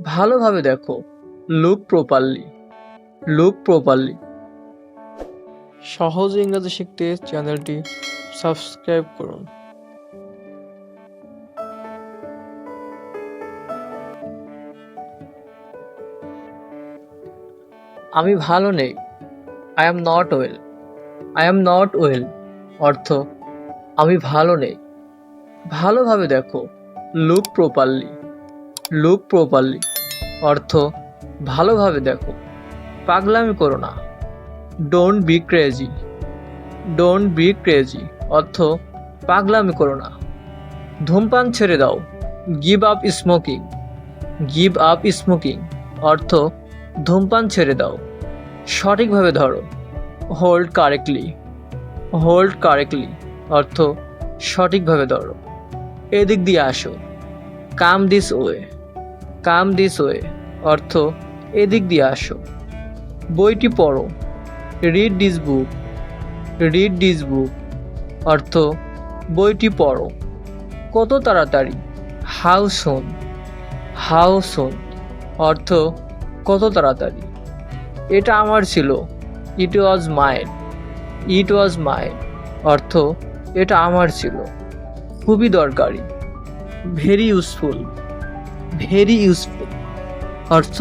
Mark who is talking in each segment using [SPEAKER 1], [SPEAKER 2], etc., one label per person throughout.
[SPEAKER 1] ভালোভাবে দেখো, look properly, look properly. সহজ ইংরেজি শিখতে চ্যানেলটি সাবস্ক্রাইব করুন। আমি ভালো নেই, I am not well, I am not well অর্থ আমি ভালো নেই। ভালোভাবে দেখো, লুক প্রপারলি, লুক প্রপারলি অর্থ ভালোভাবে দেখো। পাগলামি করো না, don't be crazy, don't be crazy অর্থ পাগলামি করো না। ধূমপান ছেড়ে দাও, give up smoking, give up smoking অর্থ ধূমপান ছেড়ে দাও। সঠিকভাবে ধরো, হোল্ড কারেক্টলি, হোল্ড কারেক্টলি অর্থ সঠিকভাবে ধরো। এদিক দিয়ে আসো, come this way, come this way অর্থ এদিক দিয়ে আসো। বইটি পড়ো, read this book, read this book অর্থ বইটি পড়ো। কত তাড়াতাড়ি, হাউ সুন, হাউ সুন অর্থ কত তাড়াতাড়ি। এটা আমার ছিল, ইট was mine, it was mine অর্থ এটা আমার ছিল। খুবই দরকারি, ভেরি ইউজফুল, ভেরি ইউজফুল অর্থ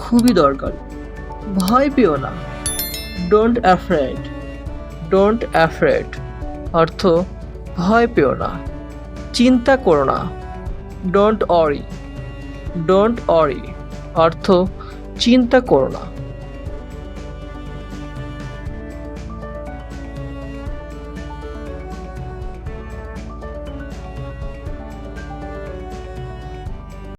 [SPEAKER 1] খুবই দরকারি। ভয় পেও না, ডোন্ট অ্যাফ্রেড, ডোন্ট অ্যাফ্রেড অর্থ ভয় পেও না। চিন্তা করো না, ডোন্ট অরি, ডোন্ট অরি অর্থ চিন্তা করো না।